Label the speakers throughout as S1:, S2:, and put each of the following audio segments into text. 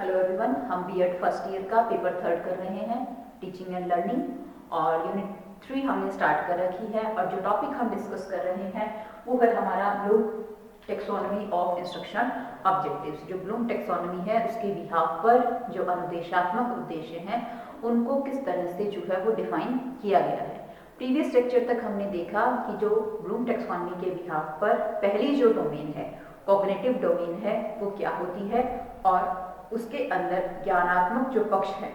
S1: Hello everyone, हम BEd first year का paper third कर रहे हैं, टीचिंग एंड लर्निंग, और यूनिट 3 हमने स्टार्ट कर रखी है। और जो टॉपिक हम डिस्कस कर रहे हैं वो है हमारा Bloom taxonomy of instruction objectives. जो ब्लूम टेक्सोनॉमी है उसके बिहाफ पर जो अनुदेशात्मक उद्देश्य हैं उनको किस तरह से जो है वो डिफाइन किया गया है। प्रीवियस लेक्चर तक हमने देखा कि जो ब्लूम टेक्सोनॉमी के बिहाफ पर पहली जो डोमेन है, कॉग्निटिव डोमेन है, वो क्या होती है और उसके अंदर ज्ञानात्मक जो पक्ष है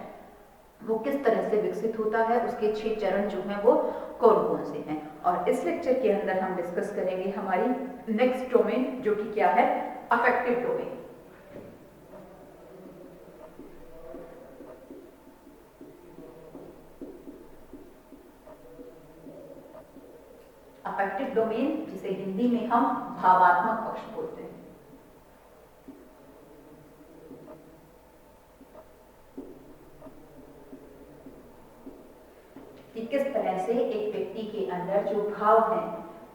S1: वो किस तरह से विकसित होता है, उसके 6 चरण जो हैं वो कौन कौन से हैं। और इस लेक्चर के अंदर हम डिस्कस करेंगे हमारी नेक्स्ट डोमेन, जो कि क्या है, अफेक्टिव डोमेन। अफेक्टिव डोमेन, जिसे हिंदी में हम भावात्मक पक्ष बोलते हैं। कि किस तरह से एक व्यक्ति के अंदर जो भाव हैं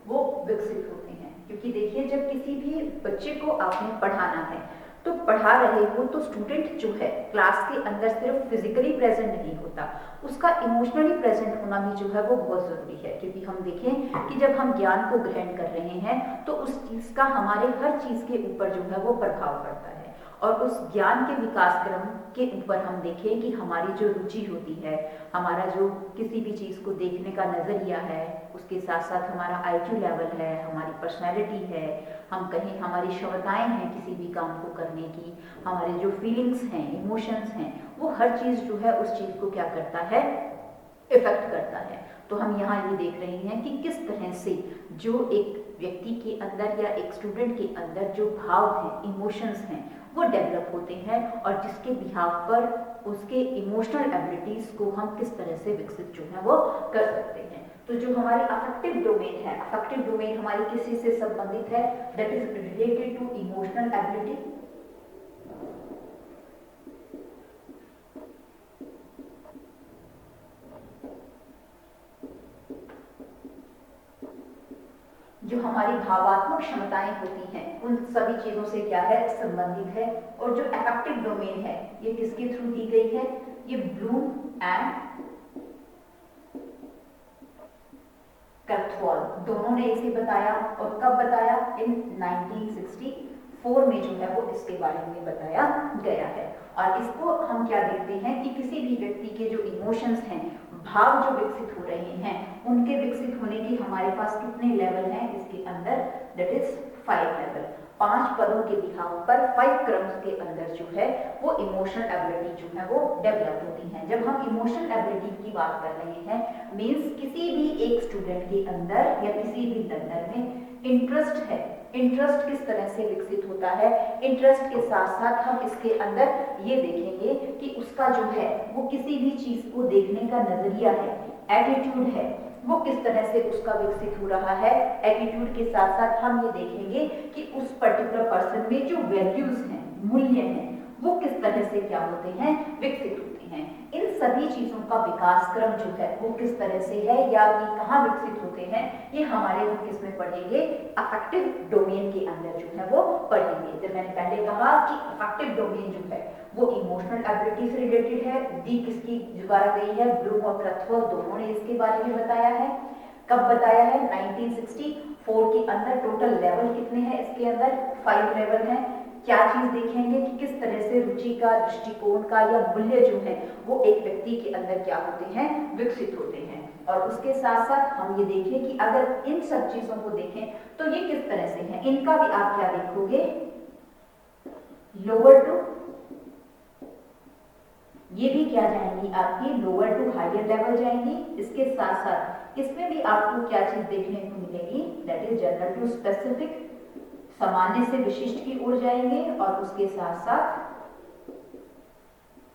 S1: वो विकसित होते हैं। क्योंकि देखिए, जब किसी भी बच्चे को आपने पढ़ाना है तो पढ़ा रहे हो तो स्टूडेंट जो है क्लास के अंदर सिर्फ फिजिकली प्रेजेंट नहीं होता, उसका इमोशनली प्रेजेंट होना भी जो है वो बहुत जरूरी है। क्योंकि हम देखें कि जब हम ज्ञान को ग्रहण कर रहे हैं तो उस चीज का हमारे हर चीज के ऊपर जो है वो प्रभाव पड़ता है। और उस ज्ञान के विकास क्रम के ऊपर हम देखें कि हमारी जो रुचि होती है, हमारा जो किसी भी चीज़ को देखने का नज़रिया है, उसके साथ साथ हमारा आईक्यू लेवल है, हमारी पर्सनैलिटी है, हम कहें हमारी क्षमताएं हैं किसी भी काम को करने की, हमारे जो फीलिंग्स हैं, इमोशंस हैं, वो हर चीज़ जो है उस चीज़ को क्या करता है, इफेक्ट करता है। तो हम यहाँ ये देख रहे हैं कि किस तरह से जो एक व्यक्ति के अंदर या एक स्टूडेंट के अंदर जो भाव हैं, इमोशंस हैं, वो डेवलप होते हैं और जिसके बिहाफ पर उसके इमोशनल एबिलिटीज को हम किस तरह से विकसित जो है वो कर सकते हैं। तो जो हमारी अफेक्टिव डोमेन है, अफेक्टिव डोमेन हमारी किसी से संबंधित है, that is related to emotional ability. जो हमारी भावात्मक क्षमताएं होती हैं उन सभी चीजों से क्या है, संबंधित है। और जो अफेक्टिव डोमेन है ये किसके थ्रू दी गई है, ये ब्लूम एंड क्रथवाल दोनों ने इसे बताया। और कब बताया, इन 1964 में जो है वो इसके बारे में बताया गया है। और इसको हम क्या देखते हैं कि किसी भी व्यक्ति के जो इमोशंस हैं, भाव जो विकसित हो रहे हैं, उनके विकसित होने की हमारे पास कितने लेवल हैं इसके अंदर, दैट इज 5 लेवल। 5 पदों के बिहाव पर 5 क्रम्स के अंदर जो है वो इमोशनल एबिलिटी जो है वो डेवलप होती है। जब हम इमोशनल एबिलिटी की बात कर रहे हैं, मीन्स किसी भी एक स्टूडेंट के अंदर या किसी भी लर्नर में इंटरेस्ट है। इंटरेस्ट किस तरह से विकसित होता है, इंटरेस्ट के साथ साथ हम इसके अंदर ये देखेंगे कि उसका जो है वो किसी भी चीज को देखने का नजरिया है, एटीट्यूड है, वो किस तरह से उसका विकसित हो रहा है। एटीट्यूड के साथ साथ हम ये देखेंगे कि उस पर्टिकुलर पर्सन में जो वैल्यूज हैं, मूल्य हैं, वो किस तरह से क्या होते हैं, विकसित होते हैं। इन सभी चीजों का विकास क्रम जो है वो किस तरह से है या ये कहाँ विकसित होते हैं, ये हमारे हम किस में पढ़ेंगे, अफेक्टिव डोमेन के अंदर जो है वो पढ़ेंगे। जब मैंने पहले कहा कि अफेक्टिव डोमेन जो है वो इमोशनल एबिलिटी से रिलेटेड है, दी किसकी द्वारा गई है, ब्लूम और क्रथवाल दोनों ने इसके बारे में बताया है। कब बताया है, 1964 के अंदर। टोटल लेवल कितने हैं इसके अंदर, 5 लेवल हैं। क्या चीज देखेंगे कि किस तरह से रुचि का, दृष्टिकोण का या मूल्य जो है वो एक व्यक्ति के अंदर क्या होते हैं, विकसित होते हैं। और उसके साथ साथ हम ये देखें कि अगर इन सब चीजों को देखें तो ये किस तरह से हैं, इनका भी आप क्या देखोगे, लोअर टू, ये भी क्या जाएंगी आपकी, लोअर टू हायर लेवल जाएंगी। इसके साथ साथ इसमें भी आपको क्या चीज देखने को मिलेगी, that is general to specific, सामान्य से विशिष्ट की ओर जाएंगे। और उसके साथ साथ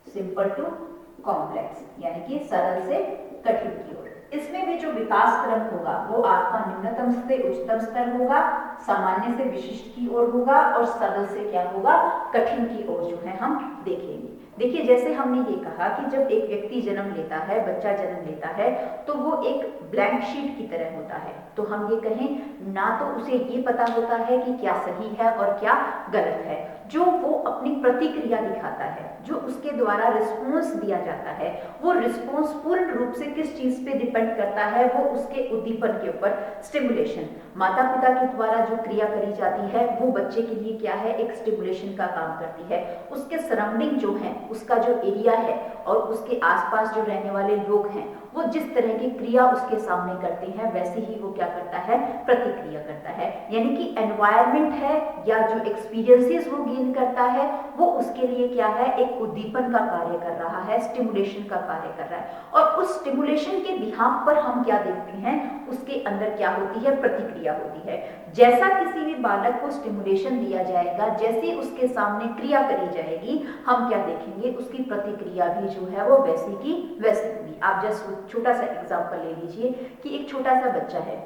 S1: सिंपल टू कॉम्प्लेक्स, यानी कि सरल से कठिन की ओर। इसमें भी जो विकास क्रम होगा वो आपका निम्नतम से उच्चतम स्तर होगा, सामान्य से विशिष्ट की ओर होगा और सरल से क्या होगा, कठिन की ओर जो है हम देखेंगे। देखिए, जैसे हमने ये कहा कि जब एक व्यक्ति जन्म लेता है, बच्चा जन्म लेता है, तो वो एक ब्लैंक शीट की तरह होता है। तो हम ये कहें, ना तो उसे ये पता होता है कि क्या सही है और क्या गलत है, जो वो अपनी प्रतिक्रिया दिखाता है, जो उसके द्वारा रिस्पॉन्स दिया जाता है, वो रिस्पॉन्स पूर्ण रूप से किस चीज पे डिपेंड करता है, वो उसके उद्दीपन के ऊपर, स्टिमुलेशन। माता पिता के द्वारा जो क्रिया करी जाती है वो बच्चे के लिए क्या है, एक स्टिमुलेशन का काम करती है। उसके सराउंडिंग जो है, उसका जो एरिया है और उसके आसपास जो रहने वाले लोग हैं, वो जिस तरह की क्रिया उसके सामने करते हैं वैसे ही वो क्या करता है, प्रतिक्रिया करता है। यानी कि एनवायरनमेंट है या जो एक्सपीरियंसेस वो गेन करता है वो उसके लिए क्या है, एक उद्दीपन का कार्य कर रहा है, स्टिमुलेशन का कार्य कर रहा है। और उस स्टिमुलेशन के बिहाफ पर हम क्या देखते हैं, उसके अंदर क्या होती है, प्रतिक्रिया होती है। जैसा किसी भी बालक को स्टिमुलेशन दिया जाएगा, जैसे उसके सामने क्रिया करी जाएगी, हम क्या देखेंगे, उसकी प्रतिक्रिया भी जो है वो वैसी की वैसी होगी। आप जस्ट छोटा सा एग्जांपल ले लीजिए कि एक छोटा सा बच्चा है,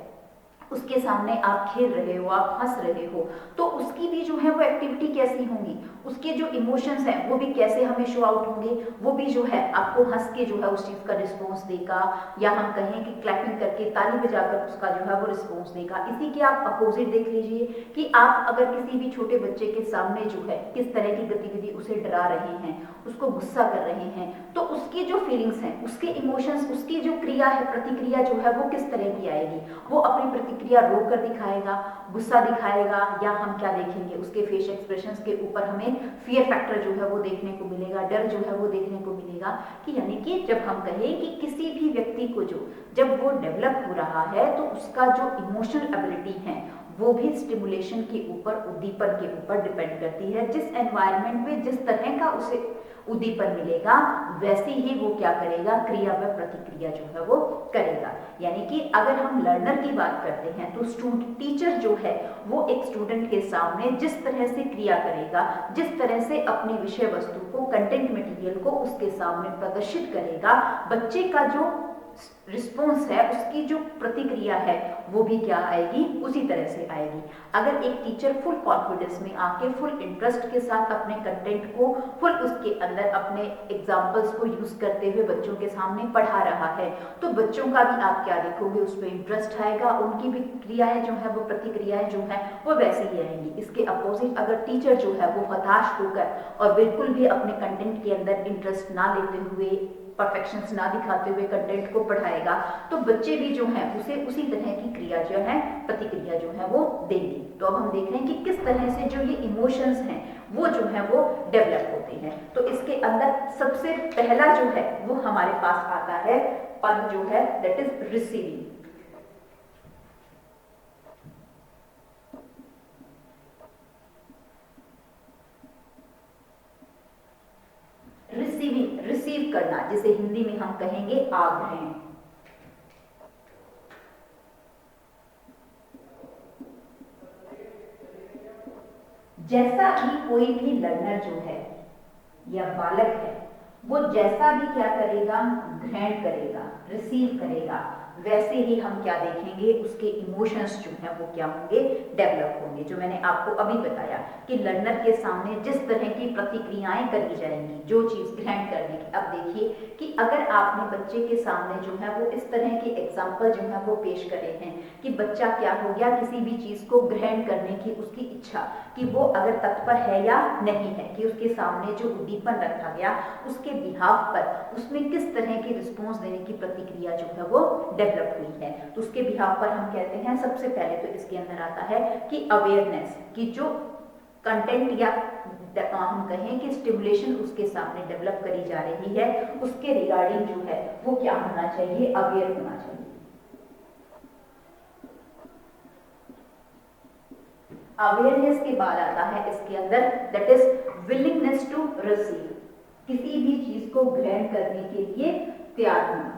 S1: उसके सामने आप खेल रहे हो, आप हंस रहे हो, तो उसकी भी जो है वो एक्टिविटी कैसी होंगी, उसके जो इमोशंस हैं वो भी कैसे हमें शो आउट होंगे। वो भी जो है आपको हंस के जो है उस चीज का रिस्पॉन्स देगा, या हम कहें कि क्लैपिंग करके, ताली बजाकर उसका जो है वो रिस्पॉन्स देगा। इसी के आप अपोजिट देख लीजिए कि आप अगर किसी भी छोटे बच्चे के सामने जो है किस तरह की गतिविधि, उसे डरा रहे हैं, उसको गुस्सा कर रहे हैं, तो उसकी जो फीलिंग्स हैं, उसके इमोशंस, उसकी जो क्रिया है, प्रतिक्रिया जो है वो किस तरह की आएगी। वो अपनी प्रतिक्रिया रोक कर दिखाएगा, गुस्सा दिखाएगा, या हम क्या देखेंगे, उसके फेस एक्सप्रेशंस के ऊपर हमें फियर फैक्टर जो है वो देखने को मिलेगा, डर जो है वो देखने को मिलेगा। कि यानी कि जब हम कहें कि किसी भी व्यक्ति को जो जब वो डेवलप हो रहा है तो उसका जो इमोशनल एबिलिटी है वो भी स्टिमुलेशन के ऊपर, उद्दीपन के ऊपर डिपेंड करती है। जिस एनवायरनमेंट में जिस तरह का उसे उद्दीपन मिलेगा वैसे ही वो क्या करेगा, क्रिया व प्रतिक्रिया जो है वो करेगा। यानी कि अगर हम लर्नर की बात करते हैं तो टीचर जो है वो एक स्टूडेंट के सामने जिस तरह से क्रिया करेगा, जिस तरह से अपनी विषय वस्तु को, कंटेंट मटेरियल को उसके सामने प्रदर्शित करेगा, बच्चे का जो रिस्पॉन्स है, उसकी जो प्रतिक्रिया है वो भी क्या आएगी, उसी तरह से आएगी। अगर एक टीचर फुल कॉन्फिडेंस में आके, फुल इंटरेस्ट के साथ अपने कंटेंट को, फुल उसके अंदर अपने एग्जाम्पल्स को यूज करते हुए बच्चों के सामने पढ़ा रहा है, तो बच्चों का भी आप क्या देखोगे, उस पर इंटरेस्ट आएगा, उनकी भी क्रियाएं जो है वो, प्रतिक्रियाएं जो है वो वैसे ही आएंगी। इसके अपोजिट अगर टीचर जो है वो हताश होकर और बिल्कुल भी अपने कंटेंट के अंदर इंटरेस्ट ना लेते हुए, परफेक्शंस ना दिखाते हुए कंटेंट को पढ़ाएगा, तो बच्चे भी जो हैं उसे उसी तरह की क्रिया जो है, प्रतिक्रिया जो है वो देंगे। तो अब हम देख रहे हैं कि किस तरह से जो ये इमोशंस हैं वो जो है वो डेवलप होते हैं। तो इसके अंदर सबसे पहला जो है वो हमारे पास आता है पद जो है, दैट इज रिसीविंग। रिसीव करना, जिसे हिंदी में हम कहेंगे आग्रहण। जैसा ही कोई भी लर्नर जो है या बालक है वो जैसा भी क्या करेगा, ग्रहण करेगा, रिसीव करेगा, वैसे ही हम क्या देखेंगे, उसके इमोशंस जो हैं वो क्या होंगे, डेवलप होंगे। जो मैंने आपको अभी बताया कि लर्नर के सामने जिस तरह की प्रतिक्रियाएं करी जाएंगी, जो चीज ग्रहण करने की। अब देखिए कि अगर आपने बच्चे के सामने जो है वो इस तरह के एग्जाम्पल जो है वो पेश करे हैं कि बच्चा क्या हो गया, किसी भी चीज को ग्रहण करने की उसकी इच्छा, कि वो अगर तत्पर है या नहीं है, कि उसके सामने जो उद्दीपन रखा गया उसके बिहाफ पर उसमें किस तरह की रिस्पॉन्स देने की प्रतिक्रिया जो है वो डेवलप हुई है। तो उसके बिहाफ पर हम कहते हैं, सबसे पहले तो इसके अंदर आता है कि अवेयरनेस, कि जो कंटेंट या हम कहें कि स्टिमुलेशन उसके सामने डेवलप करी जा रही है उसके रिगार्डिंग जो है वो क्या होना चाहिए, अवेयर होना चाहिए। अवेयरनेस के बाद आता है इसके अंदर, that is willingness to receive, किसी भी चीज को ग्रहण करने के लिए तैयार होना।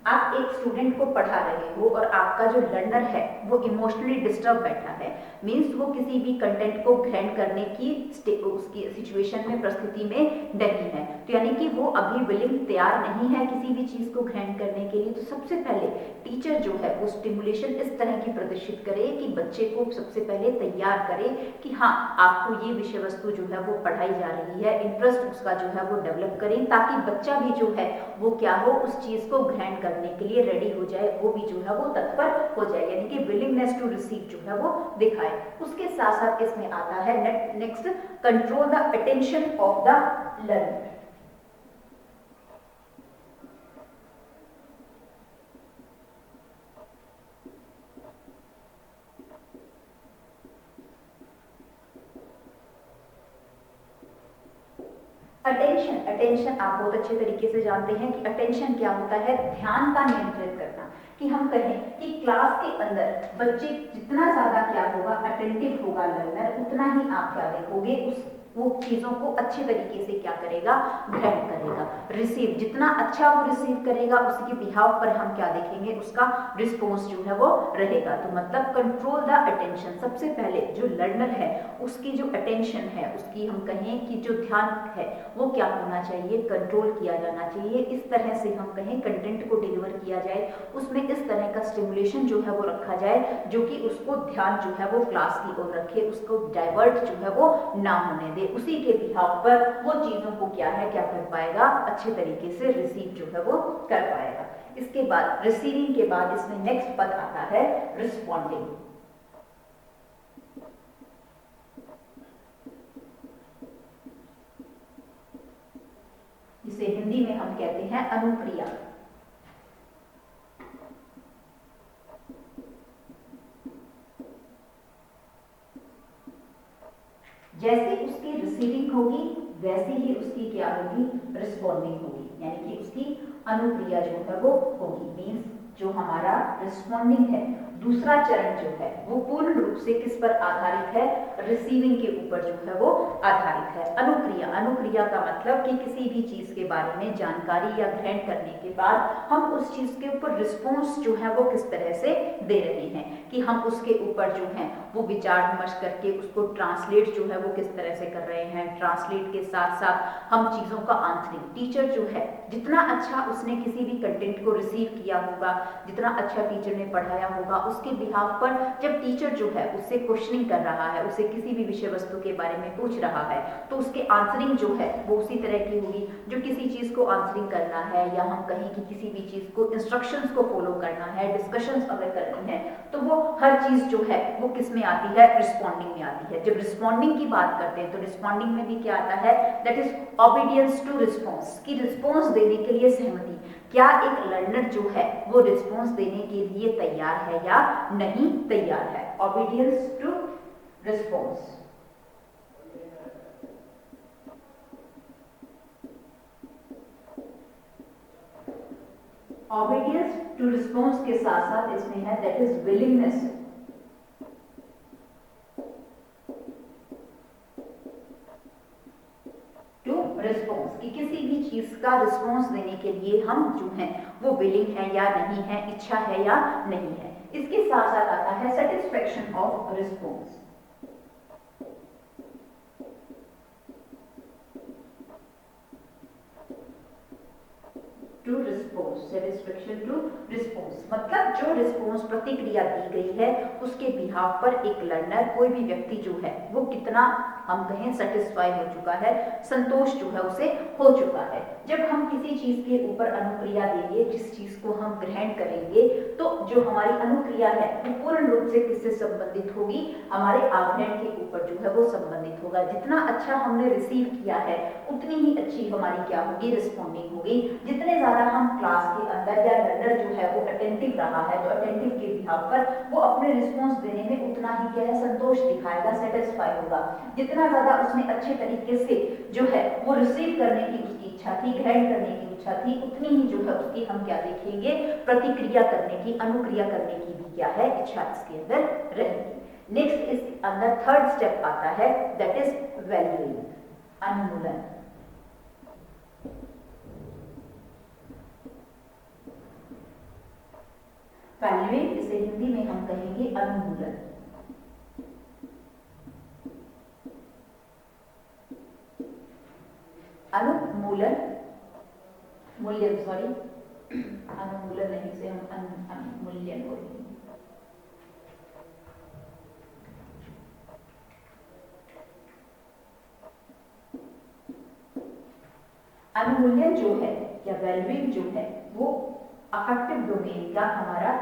S1: आप एक स्टूडेंट को पढ़ा रहे हो और आपका जो लर्नर है वो इमोशनली डिस्टर्ब बैठा है, मीन्स वो किसी भी कंटेंट को ग्रहण करने की उसकी सिचुएशन में, परिस्थिति में नहीं है, तो यानी कि वो अभी विलिंग, तैयार नहीं है किसी भी चीज को ग्रहण करने के लिए। तो सबसे पहले टीचर जो है वो स्टिमुलेशन इस तरह की प्रदर्शित करे कि बच्चे को सबसे पहले तैयार करे कि हाँ आपको ये विषय वस्तु जो है वो पढ़ाई जा रही है, इंटरेस्ट उसका जो है वो डेवलप करें, ताकि बच्चा भी जो है वो क्या हो, उस चीज को ग्रहण करने करने के लिए रेडी हो जाए, वो भी जो है वो तत्पर हो जाए, यानी कि विलिंगनेस टू रिसीव जो है वो दिखाए। उसके साथ साथ इसमें आता है next, control the attention of the learner. Attention आप बहुत अच्छे तरीके से जानते हैं कि अटेंशन क्या होता है, ध्यान का नियंत्रित करना। कि हम कहें कि क्लास के अंदर बच्चे जितना ज्यादा क्या होगा, अटेंटिव होगा लर्नर, उतना ही आप क्या देखोगे, उस वो चीजों को अच्छे तरीके से क्या करेगा, ग्रहण करेगा। रिसीव, जितना अच्छा वो रिसीव करेगा उसके बिहाव पर हम क्या देखेंगे, उसका रिस्पॉन्स जो है वो रहेगा। तो मतलब कंट्रोल द अटेंशन, सबसे पहले जो लर्नर है उसकी जो अटेंशन है, उसकी हम कहें कि जो ध्यान है वो क्या होना चाहिए, कंट्रोल किया जाना चाहिए। इस तरह से हम कहें कंटेंट को डिलीवर किया जाए, उसमें इस तरह का स्टिमुलेशन जो है वो रखा जाए जो कि उसको ध्यान जो है वो क्लास की ओर रखे, उसको डाइवर्ट जो है वो ना होने दे। उसी के बिहाव पर वो चीजों को क्या है, क्या कर पाएगा, अच्छे तरीके से रिसीव जो है वो कर पाएगा। इसके बाद रिसीविंग के बाद इसमें नेक्स्ट पद आता है रिस्पॉन्डिंग। जिसे हिंदी में हम कहते हैं अनुक्रिया। जैसे उसकी रिसीविंग होगी वैसे ही उसकी क्या होगी, रिस्पॉन्डिंग होगी, यानी कि उसकी अनुक्रिया जो है वो होगी। मीन्स जो हमारा रिस्पॉन्डिंग है, दूसरा चरण जो है वो पूर्ण रूप से किस पर आधारित है, रिसीविंग के ऊपर जो है वो आधारित है। अनुक्रिया, अनुक्रिया का मतलब कि किसी भी चीज के बारे में जानकारी या ग्रहण करने के बाद हम उस चीज के ऊपर रिस्पॉन्स जो है वो किस तरह से दे रहे हैं, कि हम उसके ऊपर जो है वो विचार विमर्श करके उसको ट्रांसलेट जो है वो किस तरह से कर रहे हैं। ट्रांसलेट के साथ साथ हम चीजों का आंसरिंग, टीचर जो है जितना अच्छा उसने किसी भी कंटेंट को रिसीव किया होगा, जितना अच्छा टीचर ने पढ़ाया होगा, उसके बिहाफ पर जब टीचर जो है उससे क्वेश्चनिंग कर रहा है, उसे किसी भी विषय वस्तु के बारे में पूछ रहा है, तो उसके आंसरिंग जो है वो उसी तरह की होगी। जो किसी चीज को आंसरिंग करना है, या हम कहें कि किसी भी चीज को इंस्ट्रक्शंस को फॉलो करना है, डिस्कशंस अगर करनी है, तो वो हर चीज जो है वो किस में आती है, रिस्पॉन्डिंग में आती है। जब रिस्पॉन्डिंग की बात करते हैं तो रिस्पॉन्डिंग में भी क्या आता है, दैट इज ऑबीडियंस टू रिस्पॉन्स, की रिस्पॉन्स देने के लिए सहमति। क्या एक लर्नर जो है वो रिस्पॉन्स देने के लिए तैयार है या नहीं तैयार है, obedience to response. Obedience to response के साथ साथ इसमें है that is willingness to response, कि किसी भी चीज का रिस्पॉन्स देने के लिए हम जो हैं वो विलिंग है या नहीं है, इच्छा है या नहीं है। इसके साथ साथ आता है satisfaction of response. To response, satisfaction to response, मतलब जो रिस्पॉन्स, प्रतिक्रिया दी गई है उसके बिहाफ पर एक लर्नर, कोई भी व्यक्ति जो है वो कितना हम कहें सेटिस्फाई हो चुका है, संतोष जो है उसे हो चुका है। जब हम किसी चीज के ऊपर अनुक्रिया देंगे, जिस चीज को हम ग्रहण करेंगे, तो जो हमारी अनुक्रिया है वो पूर्ण रूप से किससे संबंधित होगी, हमारे आग्रहण के ऊपर जो है वो संबंधित होगा। जितना अच्छा हमने रिसीव किया है उतनी ही अच्छी हमारी क्या होगी, रिस्पॉन्डिंग होगी। जितने ज्यादा हम क्लास के अंदर या लर्नर जो है वो अटेंटिव रहा है, तो अटेंटिव के बिहाफ पर वो अपने रिस्पॉन्स देने में उतना ही क्या है, संतोष दिखाएगा, सेटिस्फाई होगा। जितना ज्यादा उसने अच्छे तरीके से जो है वो रिसीव करने की उसकी इच्छा थी, ग्रहण करने की इच्छा थी, उतनी ही जो है उसकी हम क्या देखेंगे, प्रतिक्रिया करने की, अनुक्रिया करने की भी क्या है, इच्छा इसके अंदर रहेगी। नेक्स्ट इस अंदर थर्ड स्टेप आता है दैट इज वैल्यूइंग, अनुमूलन। वैल्यूइंग, इसे हिंदी में हम कहेंगे अनुमूलन। अनुमूलन, मूल्यन, सॉरी अनुमूलन नहीं, से हम मूल्यन बोलेंगे। अनुमूल्यन जो है या वैल्यूइंग जो है वो अफेक्टिव डोमेन का हमारा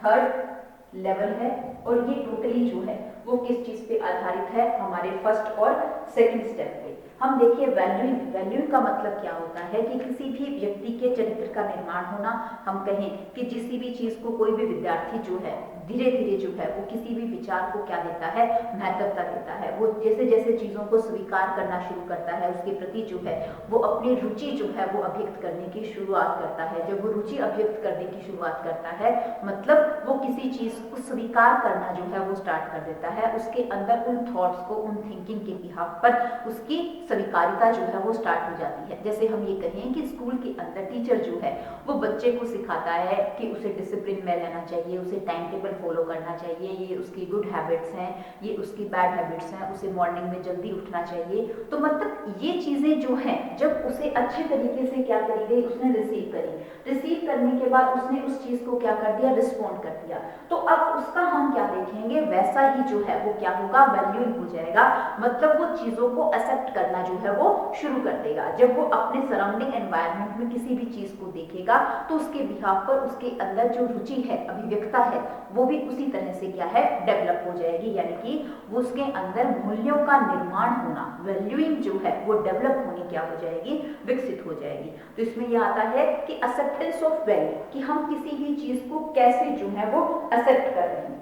S1: थर्ड लेवल है और ये टोटली जो है वो किस चीज पे आधारित है, हमारे फर्स्ट और सेकंड स्टेप पे। हम देखिए वैल्यूइंग, वैल्यूइंग का मतलब क्या होता है कि किसी भी व्यक्ति के चरित्र का निर्माण होना। हम कहें कि किसी भी चीज को कोई भी विद्यार्थी जो है धीरे धीरे जो है वो किसी भी विचार को क्या देता है, महत्वता देता है। वो जैसे जैसे चीजों को स्वीकार करना शुरू करता है उसके प्रति जो है वो अपनी रुचि जो है वो अभिव्यक्त करने की शुरुआत करता है। जब वो रुचि अभिव्यक्त करने की शुरुआत करता है मतलब वो किसी चीज को स्वीकार करना जो है वो स्टार्ट कर देता है। उसके अंदर उन थॉट्स को, उन थिंकिंग के बिहाफ पर उसकी स्वीकारिता जो है वो स्टार्ट हो जाती है। जैसे हम ये कहें कि स्कूल के अंदर टीचर जो है वो बच्चे को सिखाता है कि उसे डिसिप्लिन में रहना चाहिए, उसे टाइम टेबल फॉलो करना चाहिए, ये उसकी गुड हैबिट्स हैं, ये उसकी बैड हैबिट्स हैं, उसे मॉर्निंग में जल्दी उठना चाहिए। तो मतलब ये चीजें जो हैं जब उसे अच्छे तरीके से क्या करी गई, उसने रिसीव करी, रिसीव करने के बाद उसने उस चीज को क्या कर दिया, रिस्पॉन्ड कर दिया। तो अब उसका हम क्या देखेंगे, वैसा ही जो है वो क्या होगा, वैल्यूइंग हो जाएगा। मतलब वो चीजों को एक्सेप्ट करना जो है वो शुरू कर देगा। जब वो अपने सराउंडिंग एनवायरनमेंट में किसी भी चीज को देखेगा तो उसके बिहाफ पर उसके अंदर जो रुचि है, अभिव्यक्ता है, वो भी उसी तरह से क्या है, डेवलप हो जाएगी। यानी कि वो उसके अंदर मूल्यों का निर्माण होना, वैल्यूइंग जो है वो डेवलप होनी क्या हो जाएगी, विकसित हो जाएगी। तो इसमें यह आता है कि एक्सेप्टेंस ऑफ वैल्यू, कि हम किसी भी चीज को कैसे जो है वो एक्सेप्ट कर रहे हैं।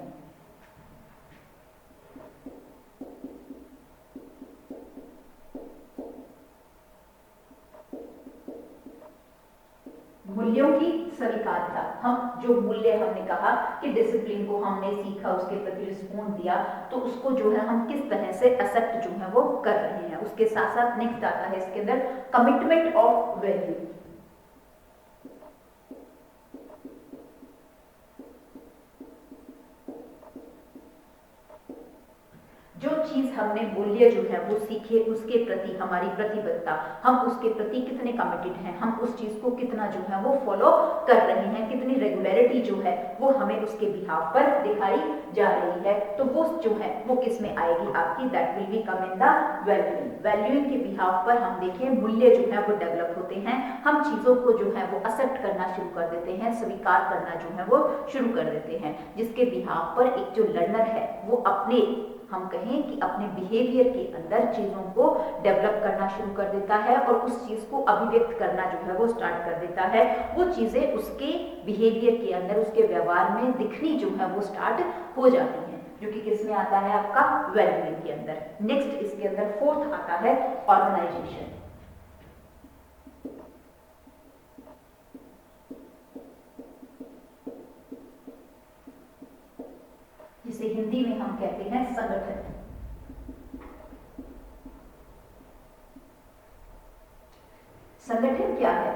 S1: मूल्यों की स्वीकार्यता, हम जो मूल्य हमने कहा कि डिसिप्लिन को हमने सीखा, उसके प्रति रिस्पॉन्ड दिया, तो उसको जो है हम किस तरह से एक्सेप्ट जो है वो कर रहे हैं। उसके साथ साथ नेक्स्ट आता है इसके अंदर कमिटमेंट ऑफ वैल्यू। जो चीज हमने मूल्य जो है वो सीखे, उसके प्रति हमारी प्रतिबद्धता, हम उसके प्रति कितने कमिटेड हैं, हम उस चीज को कितना जो है वो फॉलो कर रहे हैं, कितनी रेगुलरिटी जो है वो हमें उसके बिहाफ पर दिखाई जा रही है। तो वो जो है वो किस में आएगी आपकी, that will be come in the valuing. Valuing के बिहाफ पर हम देखें मूल्य जो है वो डेवलप होते हैं, हम चीजों को जो है वो एक्सेप्ट करना शुरू कर देते हैं, स्वीकार करना जो है वो शुरू कर देते हैं, जिसके बिहाफ पर एक जो लर्नर है वो अपने, हम कहें कि अपने बिहेवियर के अंदर चीजों को डेवलप करना शुरू कर देता है और उस चीज को अभिव्यक्त करना जो है वो स्टार्ट कर देता है। वो चीजें उसके बिहेवियर के अंदर, उसके व्यवहार में दिखनी जो है वो स्टार्ट हो जाती हैं, जो कि किसमें आता है आपका वैल्यूइंग के अंदर। नेक्स्ट इसके अंदर फोर्थ आता है ऑर्गेनाइजेशन। जिसे हिंदी में हम कहते हैं संगठन। संगठन क्या है,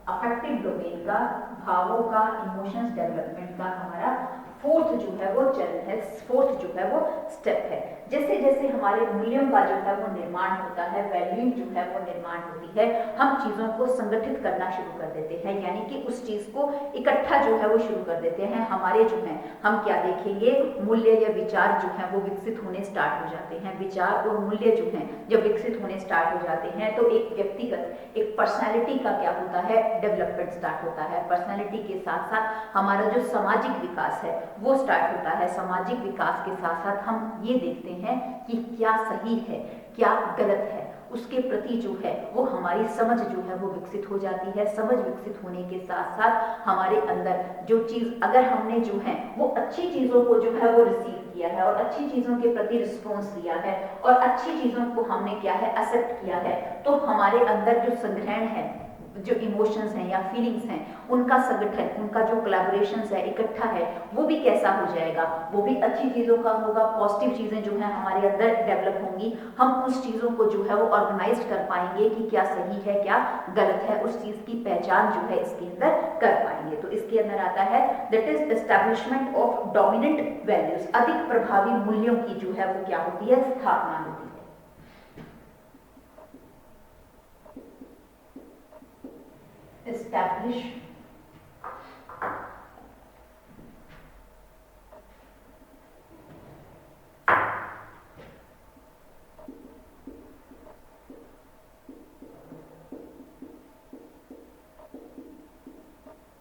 S1: अफेक्टिव डोमेन का, भावों का, इमोशंस डेवलपमेंट का हमारा फोर्थ जो है वो चरण है, फोर्थ जो है वो स्टेप है। जैसे जैसे हमारे मूल्यों का जो है वो निर्माण होता है, वैल्यू जो है वो निर्माण होती है, हम चीजों को संगठित करना शुरू कर देते हैं, यानी कि उस चीज को इकट्ठा जो है वो शुरू कर देते हैं। हमारे जो है हम क्या देखेंगे, मूल्य या विचार जो है वो विकसित होने स्टार्ट हो जाते हैं। विचार और मूल्य जो है जब विकसित होने स्टार्ट हो जाते हैं तो एक व्यक्तिगत, एक पर्सनैलिटी का क्या होता है, डेवलपमेंट स्टार्ट होता है। पर्सनैलिटी के साथ साथ हमारा जो सामाजिक विकास है वो स्टार्ट होता है। सामाजिक विकास के साथ साथ हम ये देखते हैं कि क्या सही है, क्या गलत है, उसके प्रति जो है वो हमारी समझ जो है वो विकसित हो जाती है। समझ विकसित होने के साथ साथ हमारे अंदर जो चीज, अगर हमने जो है वो अच्छी चीजों को जो है वो रिसीव किया है और अच्छी चीजों के प्रति रिस्पॉन्स दिया है और अच्छी चीजों को हमने क्या है, एक्सेप्ट किया है, तो हमारे अंदर जो संग्रहण है, जो इमोशंस हैं या फीलिंग्स हैं, उनका संगठन, उनका जो कोलैबोरेशंस है, इकट्ठा है, वो भी कैसा हो जाएगा, वो भी अच्छी चीजों का होगा। पॉजिटिव चीजें जो है हमारे अंदर डेवलप होंगी। हम उस चीजों को जो है वो ऑर्गेनाइज कर पाएंगे कि क्या सही है, क्या गलत है, उस चीज की पहचान जो है इसके अंदर कर पाएंगे। तो इसके अंदर आता है that is establishment of dominant values. अधिक प्रभावी मूल्यों की जो है वो क्या होती है, स्थापना होती है। establish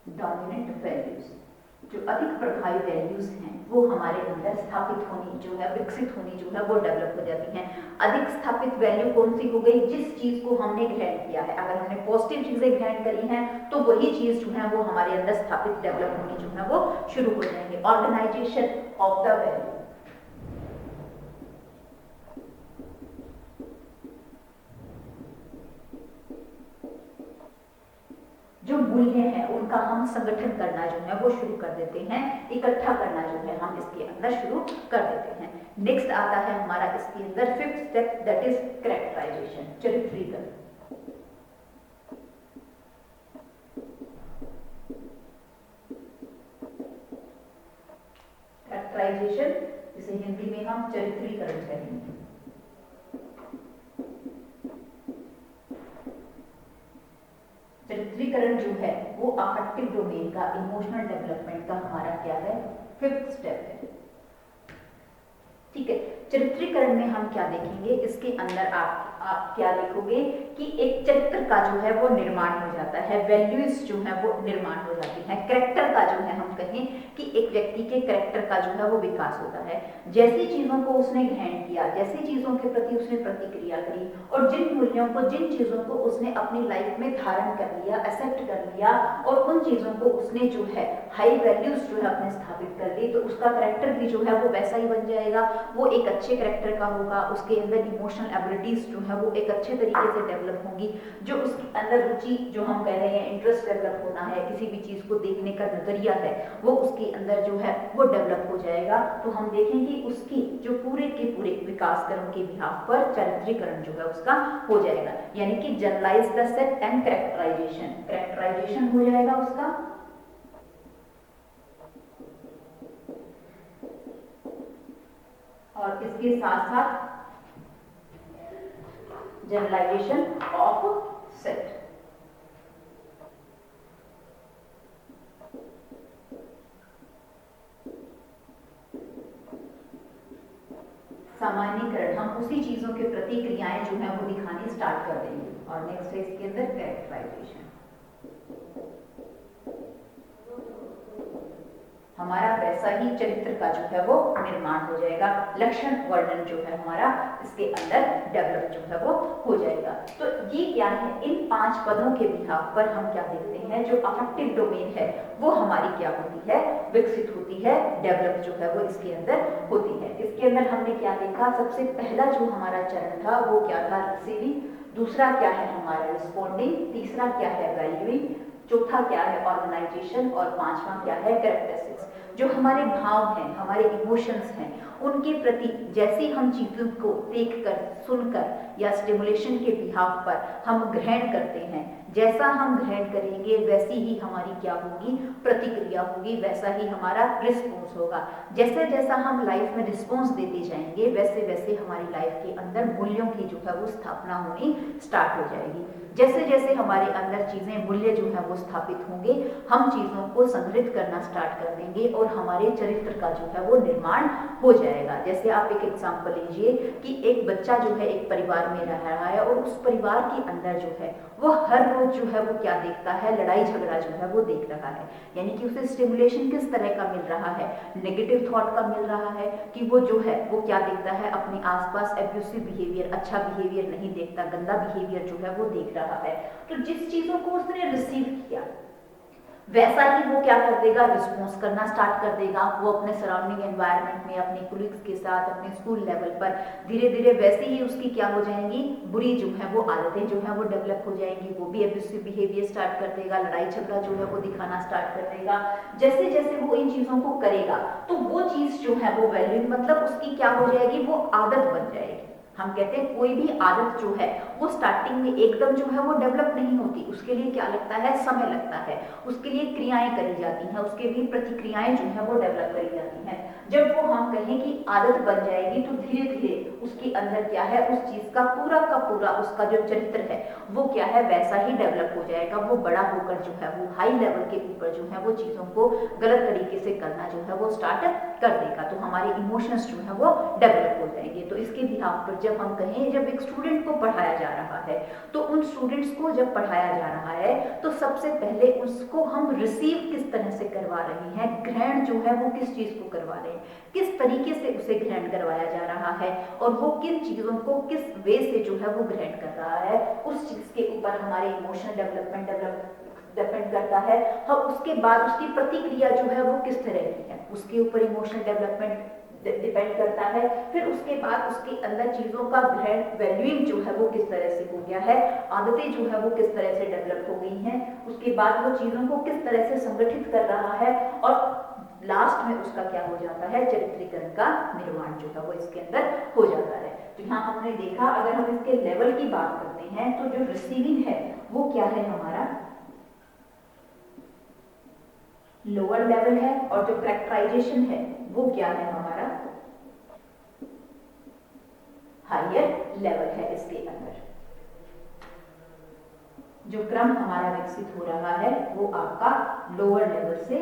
S1: dominant वैल्यूज हैं वो हमारे अंदर स्थापित होनी जो है, विकसित होनी जो है वो डेवलप हो जाती हैं। अधिक स्थापित वैल्यू कौन सी हो गई? जिस चीज को हमने ग्रहण किया है। अगर हमने पॉजिटिव चीजें ग्रहण करी हैं तो वही चीज जो है वो हमारे अंदर स्थापित डेवलप होनी जो है वो शुरू हो जाएंगे। ऑर्गेनाइजेशन ऑफ द वैल्यू, जो मूल्य है उनका हम संगठन करना जो है वो शुरू कर देते हैं, इकट्ठा करना जो है हम इसके अंदर शुरू कर देते हैं। नेक्स्ट आता है हमारा इसके अंदर fifth step, that is characterization, चरित्रीकरण। कैरेक्टराइजेशन जिसे हिंदी में हम चरित्रीकरण कहेंगे। चरित्रीकरण जो है वो अफेक्टिव डोमेन का, इमोशनल डेवलपमेंट का हमारा क्या है? फिफ्थ स्टेप है। ठीक है, चरित्रीकरण में हम क्या देखेंगे? इसके अंदर आप क्या देखोगे कि एक चरित्र का जो है वो निर्माण हो जाता है, वैल्यूज जो है वो निर्माण हो जाती है, कैरेक्टर का जो है हम कहें कि एक व्यक्ति के कैरेक्टर का जो है वो विकास होता है। जैसी चीजों को उसने ग्रहण किया, जैसी चीजों के प्रति उसने प्रतिक्रिया करी और जिन मूल्यों को, जिन चीजों को उसने अपनी लाइफ में धारण कर लिया, एक्सेप्ट कर लिया और उन चीजों को उसने जो है हाई वैल्यूज जो है अपने स्थापित कर दी, तो उसका कैरेक्टर भी जो है वो वैसा ही बन जाएगा। वो एक अच्छे कैरेक्टर का होगा, उसके अंदर इमोशनल एबिलिटीज जो है वो एक अच्छे तरीके से डेवलप होंगी, जो उसके अंदर रुचि जो हम कह रहे हैं, इंटरेस्ट डेवलप होना है, किसी भी चीज को देखने का नजरिया है वो उसके अंदर जो है वो डेवलप हो जाएगा। तो हम देखेंगे उसकी जो पूरे के पूरे विकास कर्म के बिहाफ पर चरित्रीकरण जो है उसका हो जाएगा, यानी कि generalise the set and characterisation, characterisation हो जाएगा उसका। और इसके साथ साथ जनरलाइजेशन ऑफ सेट। सामान्यीकरण, हम उसी चीजों के प्रतिक्रियाएं जो है वो दिखाने स्टार्ट कर देंगे। और नेक्स्ट है इसके अंदर कैरेक्टराइजेशन। हमारा वैसा ही चरित्र का जो है वो निर्माण हो जाएगा, लक्षण वर्णन जो है हमारा इसके अंदर डेवलप जो है वो हो जाएगा। तो ये क्या है? इन 5 पदों के बिहाफ पर हम क्या देखते हैं, जो अफेक्टिव डोमेन है वो हमारी क्या होती है? विकसित होती है, डेवलप जो है वो इसके अंदर होती है। इसके अंदर हमने क्या देखा? सबसे पहला जो हमारा चरण था वो क्या था? रिसीविंग। दूसरा क्या है हमारा? रिस्पॉन्डिंग। तीसरा क्या है? वैल्यूइंग। चौथा क्या है? ऑर्गेनाइजेशन। और पांचवा क्या है? कैरेक्टरिस्टिक्स। जो हमारे भाव हैं, हमारे इमोशंस हैं, उनके प्रति जैसे हम चीजों को देखकर, सुनकर या स्टिमुलेशन के बिहाफ पर हम ग्रहण करते हैं, जैसा हम ग्रहण करेंगे वैसी ही हमारी क्या होगी? प्रतिक्रिया होगी, वैसा ही हमारा रिस्पॉन्स होगा। जैसे जैसा हम लाइफ में रिस्पॉन्स देते जाएंगे वैसे वैसे हमारी लाइफ के अंदर मूल्यों की जो है वो स्थापना होनी स्टार्ट हो जाएगी। जैसे जैसे हमारे अंदर चीजें, मूल्य जो है वो स्थापित होंगे, हम चीजों को संग्रहित करना स्टार्ट कर देंगे और हमारे चरित्र का जो है वो निर्माण हो जाएगा। जैसे आप एक एग्जांपल लीजिए कि एक बच्चा जो है एक परिवार में रह रहा है और उस परिवार के अंदर जो है वो हर रोज जो है वो क्या देखता है? लड़ाई झगड़ा जो है वो देख रहा है। यानी कि उसे स्टिमुलेशन किस तरह का मिल रहा है? नेगेटिव थॉट का मिल रहा है कि वो जो है वो क्या देखता है? अपने आसपास एब्यूसिव बिहेवियर, अच्छा बिहेवियर नहीं देखता, गंदा बिहेवियर जो है वो देख रहा है। तो जिस चीजों को उसने रिसीव किया वैसा ही वो क्या कर देगा? रिस्पॉन्स करना स्टार्ट कर देगा। वो अपने सराउंडिंग एनवायरनमेंट में, अपने कोलिग्स के साथ, अपने स्कूल लेवल पर धीरे धीरे वैसे ही उसकी क्या हो जाएंगी? बुरी जो है वो आदतें जो है वो डेवलप हो जाएंगी। वो भी एब्यूसिव बिहेवियर स्टार्ट कर देगा, लड़ाई झगड़ा जो है वो दिखाना स्टार्ट कर देगा। जैसे जैसे वो इन चीजों को करेगा तो वो चीज जो है वो वैल्यू, मतलब उसकी क्या हो जाएगी? वो आदत बन जाएगी। हम कहते हैं कोई भी आदत जो है वो स्टार्टिंग में एकदम जो है वो डेवलप नहीं होती, उसके लिए क्या लगता है? समय लगता है। उसके लिए क्रियाएं करी जाती हैं, उसके लिए प्रतिक्रियाएं जो है वो डेवलप करी जाती हैं। जब वो हम कहें कि आदत बन जाएगी तो धीरे धीरे उसके अंदर क्या है, उस चीज का पूरा उसका जो चरित्र है वो क्या है वैसा ही डेवलप हो जाएगा। वो बड़ा होकर जो है वो हाई लेवल के ऊपर जो है वो चीजों को गलत तरीके से करना जो है वो स्टार्ट कर देगा। तो हमारे इमोशंस जो है वो डेवलप हो जाएंगे। तो इसके बिहाफ पर जब हम कहें, जब एक स्टूडेंट को पढ़ाया जा रहा है तो उन स्टूडेंट्स को जब पढ़ाया जा रहा है तो सबसे पहले उसको हम रिसीव किस तरह से करवा रहे हैं, ग्रहण जो है वो किस चीज को करवा रहे हैं, किस तरीके से उसे ग्रहण करवाया जा रहा है और वो किन चीजों को किस वे से जो है वो ग्रहण कर रहा है, उस चीज के ऊपर हमारे इमोशनल डेवलपमेंट डिपेंड करता है। हम उसके बाद उसकी प्रतिक्रिया जो है वो किस तरह की है, उसके ऊपर इमोशनल डेवलपमेंट डिपेंड करता है। फिर उसके बाद उसके अंदर चीजों का ग्रहण वैल्यूइंग जो है वो किस तरह से हो गया है, आदतें जो है वो किस तरह से डेवलप हो गई हैं, उसके बाद वो चीजों को किस तरह से संगठित कर रहा है और लास्ट में उसका क्या हो जाता है, चरित्रीकरण का निर्माण जो है वो इसके अंदर हो जाता है। तो यहाँ हमने देखा, अगर हम इसके लेवल की बात करते हैं तो जो रिसीविंग है वो क्या है, हमारा लोअर लेवल है और जो कैरेक्टराइजेशन है वो क्या है, हमारा हायर लेवल है। इसके अंदर जो क्रम हमारा विकसित हो रहा है वो आपका लोअर लेवल से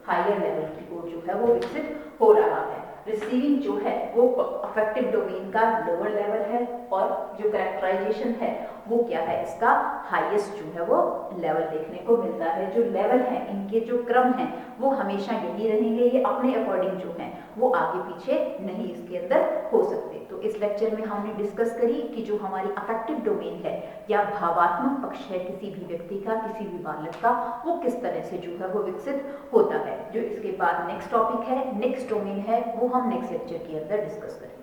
S1: हायर लेवल की ओर जो है वो विकसित हो रहा है। रिसीविंग जो है वो अफेक्टिव डोमेन का लोअर लेवल है और जो कैरेक्टराइजेशन है वो क्या है, इसका हाईएस्ट जो है वो लेवल देखने को मिलता है। जो लेवल है, इनके जो क्रम हैं वो हमेशा यही रहेंगे, ये अपने अकॉर्डिंग जो हैं वो आगे पीछे नहीं इसके अंदर हो सकते। तो इस लेक्चर में हमने डिस्कस करी कि जो हमारी अफेक्टिव डोमेन है या भावात्मक पक्ष है किसी भी व्यक्ति का, किसी भी बालक का, वो किस तरह से जो है वो विकसित होता है। जो इसके बाद नेक्स्ट टॉपिक है, नेक्स्ट डोमेन है, वो हम नेक्स्ट लेक्चर के अंदर डिस्कस करेंगे।